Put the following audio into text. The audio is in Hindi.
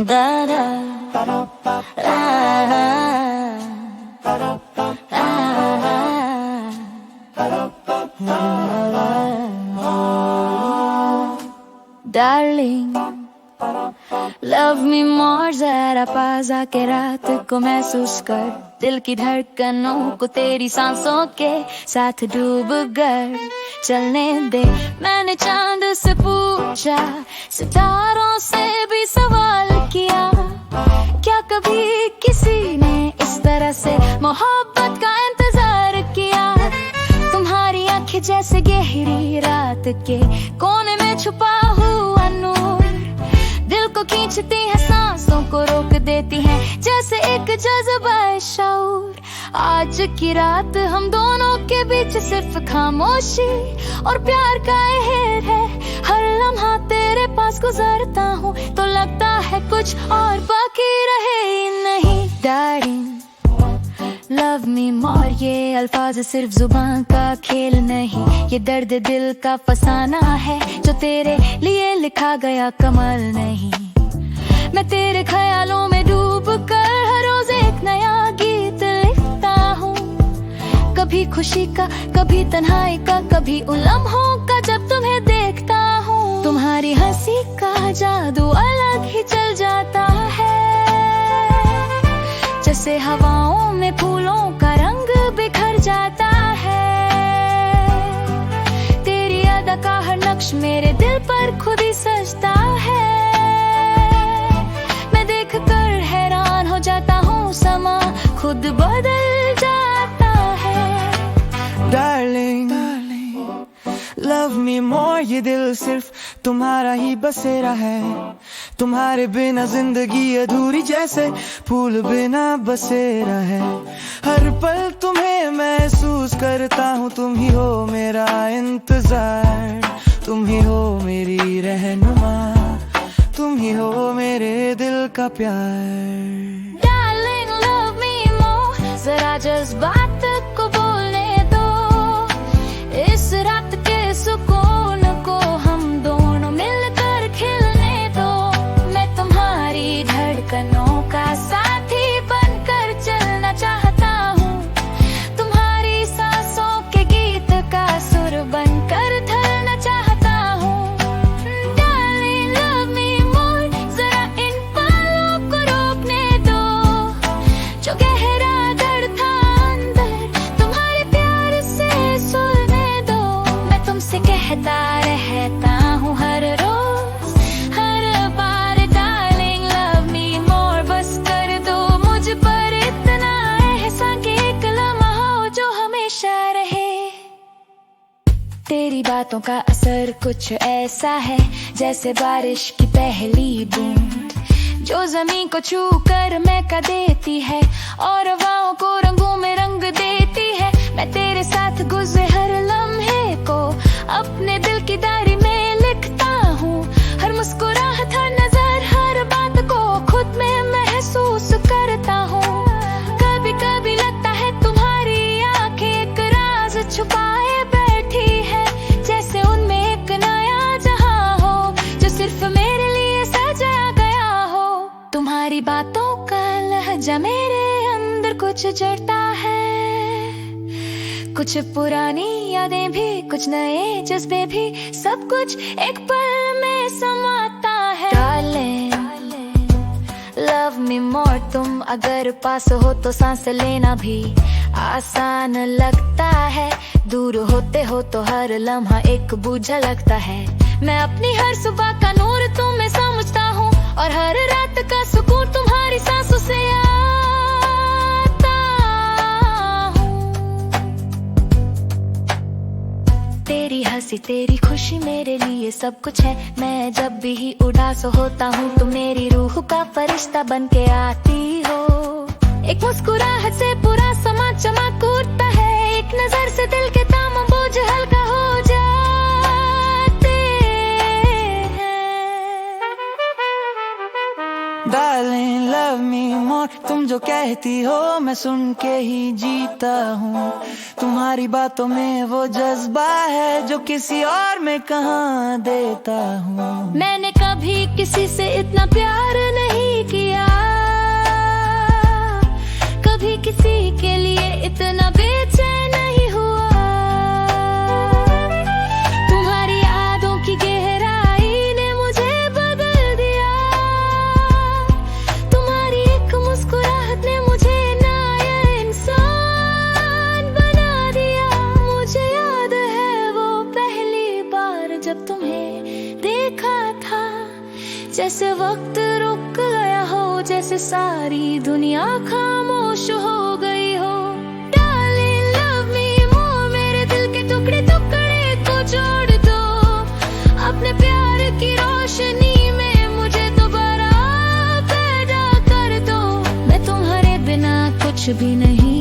Da da Darling, love me more, जरा पास आके रात को महसूस कर, दिल की धड़कनों को तेरी सांसों के साथ डूब कर चलने दे। मैंने चांद से पूछा, सितारों से भी सवाल किया, क्या कभी किसी ने इस तरह से मोहब्बत का इंतजार किया। तुम्हारी आंखें जैसे गहरी रात के कोने में छुपा हुआ नूर, दिल को खींचती है, सांसों को रोक देती है, जैसे एक जज्बा शऊर। आज की रात हम दोनों के बीच सिर्फ खामोशी और प्यार का एहर है। हर लम्हा तेरे पास गुजारता हूँ तो लगता है कुछ और बाकी रहे ही नहीं। Darling, love me more, ये अल्फाज सिर्फ जुबान का खेल नहीं, ये दर्द दिल का फसाना है जो तेरे लिए लिखा गया कमल नहीं। मैं तेरे ख्यालों में डूब कर हर रोज एक नया गीत लिखता हूँ, कभी खुशी का, कभी तन्हाई का, कभी उन लम्हों का जब तुम्हें देखता हूँ। तुम्हारी हंसी का जादू अलग ही चल जाता है, जैसे हवाओं में फूलों का रंग बिखर जाता है। तेरी अदा का हर नक्श मेरे दिल पर खुद ही सजता है, मैं देख कर हैरान हो जाता हूँ, समा खुद बदल जाता है। Darling, love me more, ये दिल सिर्फ तुम्हारा ही बसेरा है। तुम्हारे बिना जिंदगी अधूरी जैसे फूल बिना बसेरा है। हर पल तुम्हें महसूस करता हूँ, तुम ही हो मेरा इंतजार, तुम ही हो मेरी रहनुमा, तुम ही हो मेरे दिल का प्यार। Darling, love me more, जरा जज्बात को बोलने दो, इस रात के सुकून को हम दोनों मिलकर खिलने दो। मैं तुम्हारी धड़कनों का साथी बनकर चलना चाहता हूँ, तुम्हारी सांसों के गीत का सुर बनकर ढलना चाहता हूँ। Darling, love me more, जरा इन पलों को रोकने दो, जो गहरा दर्द था अंदर तुम्हारे प्यार से सुनने दो। मैं तुमसे कहता रहता हूँ हर रोज, हर बार, Darling, love me more, बस कर दो मुझ पर इतना एहसान कि एक लम्हा हो जो हमेशा रहे। तेरी बातों का असर कुछ ऐसा है जैसे बारिश की पहली बूंद, जो जमीन को छू कर महका देती है और हवाओं को रंगों में रंग देती है। मैं तेरे साथ गुजरे हर लम्हे को अपने दिल की डायरी में लिखता हूँ, हर मुस्कुराहट, हर नजर, हर बात को खुद में महसूस करता हूँ। कभी कभी लगता है तुम्हारी आंखें एक राज छुपाए बैठी है, जैसे उनमें एक नया जहां हो जो सिर्फ मेरे लिए सजाया गया हो। तुम्हारी बातों का लहजा मेरे अंदर कुछ जड़ता है, कुछ पुरानी यादें भी, कुछ नए जज्बे भी, सब कुछ एक पल में समाता है। Darling, love me more, तुम अगर पास हो तो सांस लेना भी आसान लगता है, दूर होते हो तो हर लम्हा एक बूझा लगता है। मैं अपनी हर सुबह का नूर तुम्हें समझता हूँ और हर रात का सुकून तुम्हारी सांसों से आता हूँ। तेरी हंसी, तेरी खुशी मेरे लिए सब कुछ है। मैं जब भी उदास होता हूँ तुम मेरी रूह का फरिश्ता बन के आती हो। एक मुस्कुराहट से पूरा समा चमक उठता है, एक नजर से दिल के तमाम बोझ हल्का हो जाते हैं। Darling, love me more, तुम जो कहती हो मैं सुन के ही जीता हूँ। तुम्हारी बातों में वो जज्बा है जो किसी और में कहाँ देता हूँ। मैंने कभी किसी से इतना प्यार नहीं सारी दुनिया खामोश हो गई हो। डार्लिंग लव मी मोर, मेरे दिल के टुकड़े टुकड़े को जोड़ दो, अपने प्यार की रोशनी में मुझे दोबारा पैदा कर दो। मैं तुम्हारे बिना कुछ भी नहीं